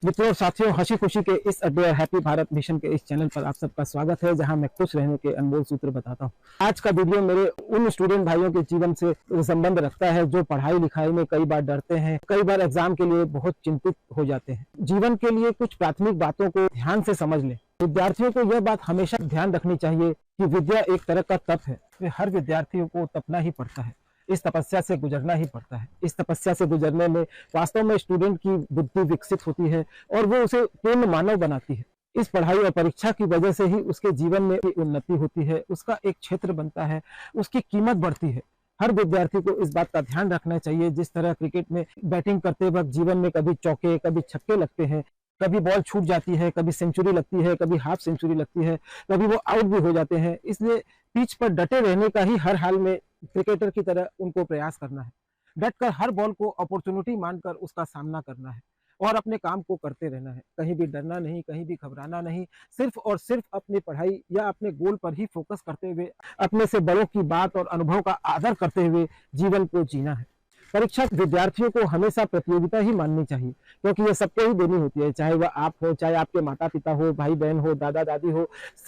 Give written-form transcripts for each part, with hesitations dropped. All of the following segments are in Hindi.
मित्रों और साथियों, हंसी खुशी के इस अड्डे और हैप्पी भारत मिशन के इस चैनल पर आप सबका स्वागत है, जहां मैं खुश रहने के अनमोल सूत्र बताता हूं। आज का वीडियो मेरे उन स्टूडेंट भाइयों के जीवन से संबंध रखता है जो पढ़ाई लिखाई में कई बार डरते हैं, कई बार एग्जाम के लिए बहुत चिंतित हो जाते हैं। जीवन के लिए कुछ प्राथमिक बातों को ध्यान से समझ लें। विद्यार्थियों को यह बात हमेशा ध्यान रखनी चाहिए कि विद्या एक तरह का तप है। हर विद्यार्थियों को तपना ही पड़ता है, इस तपस्या से गुजरना ही पड़ता है। इस तपस्या से गुजरने में वास्तव में स्टूडेंट की बुद्धि विकसित होती है और वो उसे पूर्ण मानव बनाती है। इस पढ़ाई और परीक्षा की वजह से ही उसके जीवन में उन्नति होती है, उसका एक क्षेत्र बनता है, उसकी कीमत बढ़ती है। हर विद्यार्थी को इस बात का ध्यान रखना चाहिए। जिस तरह क्रिकेट में बैटिंग करते वक्त जीवन में कभी चौके कभी छक्के लगते हैं, कभी बॉल छूट जाती है, कभी सेंचुरी लगती है, कभी हाफ सेंचुरी लगती है, कभी वो आउट भी हो जाते हैं। इसलिए पिच पर डटे रहने का ही हर हाल में क्रिकेटर की तरह उनको प्रयास करना है। डटकर हर बॉल को अपॉर्चुनिटी मानकर उसका सामना करना है और अपने काम को करते रहना है। कहीं भी डरना नहीं, कहीं भी घबराना नहीं, सिर्फ और सिर्फ अपनी पढ़ाई या अपने गोल पर ही फोकस करते हुए अपने से बड़ों की बात और अनुभव का आदर करते हुए जीवन को जीना है। परीक्षा विद्यार्थियों को हमेशा प्रतियोगिता ही माननी चाहिए, क्योंकि ये सबको ही देनी होती है, चाहे वह आप हो, चाहे आपके माता पिता हो, भाई बहन हो, दादा दादी हो।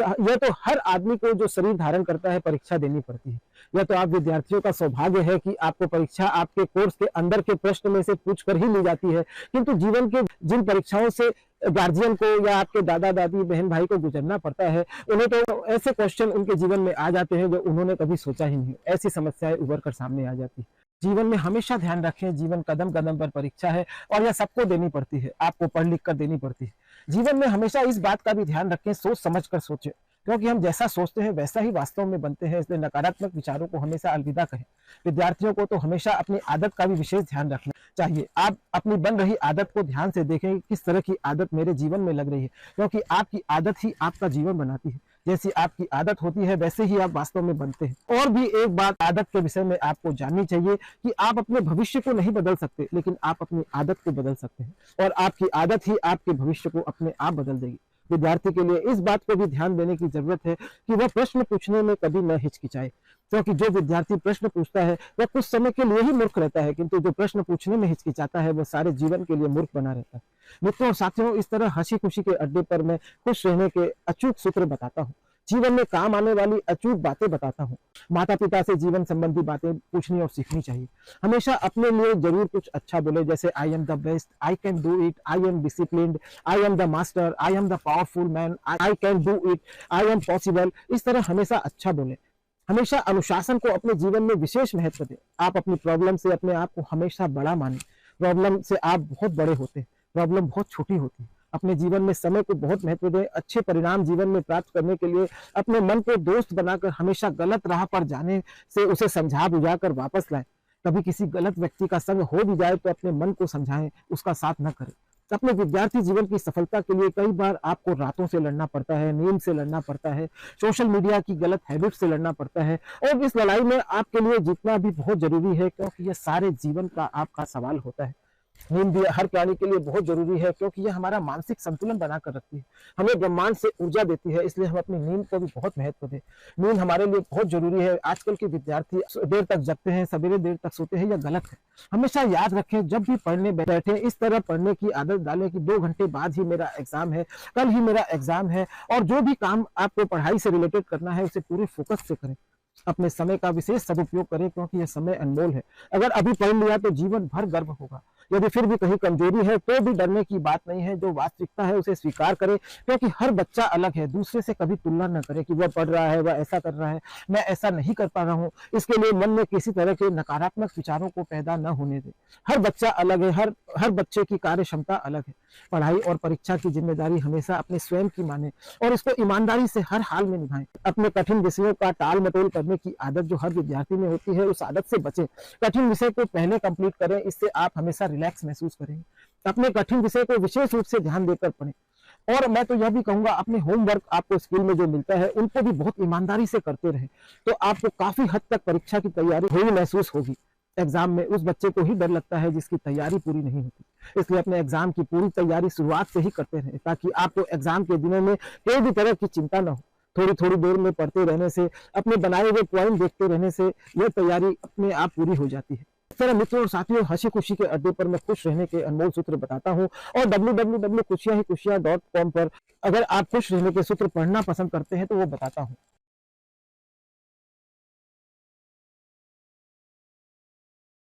यह तो हर आदमी को जो शरीर धारण करता है परीक्षा देनी पड़ती है। यह तो आप विद्यार्थियों का सौभाग्य है कि आपको परीक्षा आपके कोर्स के अंदर के प्रश्न में से पूछ कर ही ली जाती है, किंतु जीवन के जिन परीक्षाओं से गार्जियन को या आपके दादा दादी बहन भाई को गुजरना पड़ता है, उन्हें तो ऐसे क्वेश्चन उनके जीवन में आ जाते हैं जो उन्होंने कभी सोचा ही नहीं। ऐसी समस्याएं उभर कर सामने आ जाती है। जीवन में हमेशा ध्यान रखें, जीवन कदम कदम पर परीक्षा है और यह सबको देनी पड़ती है, आपको पढ़ लिख कर देनी पड़ती है। जीवन में हमेशा इस बात का भी ध्यान रखें, सोच समझ कर सोचें, क्योंकि हम जैसा सोचते हैं वैसा ही वास्तव में बनते हैं। इसलिए नकारात्मक विचारों को हमेशा अलविदा कहें। विद्यार्थियों को तो हमेशा अपनी आदत का भी विशेष ध्यान रखना चाहिए। आप अपनी बन रही आदत को ध्यान से देखें, किस तरह की आदत मेरे जीवन में लग रही है, क्योंकि आपकी आदत ही आपका जीवन बनाती है। जैसी आपकी आदत होती है वैसे ही आप वास्तव में बनते हैं। और भी एक बात आदत के विषय में आपको जाननी चाहिए कि आप अपने भविष्य को नहीं बदल सकते, लेकिन आप अपनी आदत को बदल सकते हैं, और आपकी आदत ही आपके भविष्य को अपने आप बदल देगी। विद्यार्थी के लिए इस बात को भी ध्यान देने की जरूरत है कि वह प्रश्न पूछने में कभी न हिचकिचाए, क्योंकि जो विद्यार्थी प्रश्न पूछता है वह कुछ समय के लिए ही मूर्ख रहता है, किंतु जो प्रश्न पूछने में हिचकिचाता है वह सारे जीवन के लिए मूर्ख बना रहता है। मित्रों और साथियों, इस तरह हंसी खुशी के अड्डे पर मैं खुश रहने के अचूक सूत्र बताता हूँ, जीवन में काम आने वाली अचूक बातें बताता हूँ। माता पिता से जीवन संबंधी बातें पूछनी और सीखनी चाहिए। हमेशा अपने लिए जरूर कुछ अच्छा बोले, जैसे I am the best, I can do it, I am disciplined, I am the master, I am the powerful man, I can do it, I am possible. इस तरह हमेशा अच्छा बोले। हमेशा अनुशासन को अपने जीवन में विशेष महत्व दें। आप अपनी प्रॉब्लम से अपने आप को हमेशा बड़ा माने। प्रॉब्लम से आप बहुत बड़े होते हैं, प्रॉब्लम बहुत छोटी होती है। अपने जीवन में समय को बहुत महत्व दें। अच्छे परिणाम जीवन में प्राप्त करने के लिए अपने मन को दोस्त बनाकर हमेशा गलत राह पर जाने से उसे समझा बुझाकर वापस लाएं। कभी किसी गलत व्यक्ति का संग हो भी जाए तो अपने मन को समझाएं, उसका साथ न करें। अपने विद्यार्थी जीवन की सफलता के लिए कई बार आपको रातों से लड़ना पड़ता है, नींद से लड़ना पड़ता है, सोशल मीडिया की गलत हैबिट से लड़ना पड़ता है, और इस लड़ाई में आपके लिए जीतना भी बहुत जरूरी है, क्योंकि यह सारे जीवन का आपका सवाल होता है। नींद भी हर प्राणी के लिए बहुत जरूरी है, क्योंकि यह हमारा मानसिक संतुलन बनाकर रखती है, हमें ब्रह्मांड से ऊर्जा देती है। इसलिए हम अपनी नींद को भी बहुत महत्व दें। नींद हमारे लिए बहुत जरूरी है। आजकल के विद्यार्थी देर तक जगते हैं, सवेरे देर तक सोते हैं, यह गलत है। हमेशा याद रखें, जब भी पढ़ने बैठे इस तरह पढ़ने की आदत डालें कि 2 घंटे बाद ही मेरा एग्जाम है, कल ही मेरा एग्जाम है, और जो भी काम आपको पढ़ाई से रिलेटेड करना है उसे पूरे फोकस से करें। अपने समय का विशेष सदुपयोग करें, क्योंकि यह समय अनमोल है। अगर अभी पढ़ लिया तो जीवन भर गर्व होगा। यदि फिर भी कहीं कमजोरी है तो भी डरने की बात नहीं है। जो वास्तविकता है उसे स्वीकार करें, क्योंकि हर बच्चा अलग है। दूसरे से कभी तुलना न करें कि वह पढ़ रहा है, वह ऐसा कर रहा है, मैं ऐसा नहीं कर पा रहा हूँ। इसके लिए मन में किसी तरह के नकारात्मक विचारों को पैदा न होने दें। हर बच्चा अलग है, हर बच्चे की कार्य क्षमता अलग है। पढ़ाई और परीक्षा की जिम्मेदारी हमेशा अपने स्वयं की माने और इसको ईमानदारी से हर हाल में निभाएं। अपने कठिन विषयों का टाल मटोल करने की आदत जो हर विद्यार्थी में होती है, उस आदत से बचें। कठिन विषय को पहले कंप्लीट करें, इससे आप हमेशा रिलैक्स महसूस करेंगे। अपने कठिन विषय को विशेष रूप से ध्यान देकर पढ़ें। और मैं तो यह भी कहूंगा, अपने होमवर्क आपको स्कूल में जो मिलता है उनको भी बहुत ईमानदारी से करते रहें, तो आपको काफी हद तक परीक्षा की तैयारी हुई महसूस होगी। एग्जाम में उस बच्चे को ही डर लगता है जिसकी तैयारी पूरी नहीं होती। इसलिए अपने एग्जाम की पूरी तैयारी शुरुआत से ही करते रहें, ताकि आपको एग्जाम के दिनों में कोई भी तरह की चिंता न हो। थोड़ी थोड़ी देर में पढ़ते रहने से, अपने बनाए हुए पॉइंट देखते रहने से यह तैयारी अपने आप पूरी हो जाती है। तरह मित्रों और साथियों, हंसी खुशी के अड्डे पर मैं खुश रहने के अनमोल सूत्र बताता हूं और www.खुशियां ही खुशियां.com पर अगर आप खुश रहने के सूत्र पढ़ना पसंद करते हैं तो वो बताता हूं।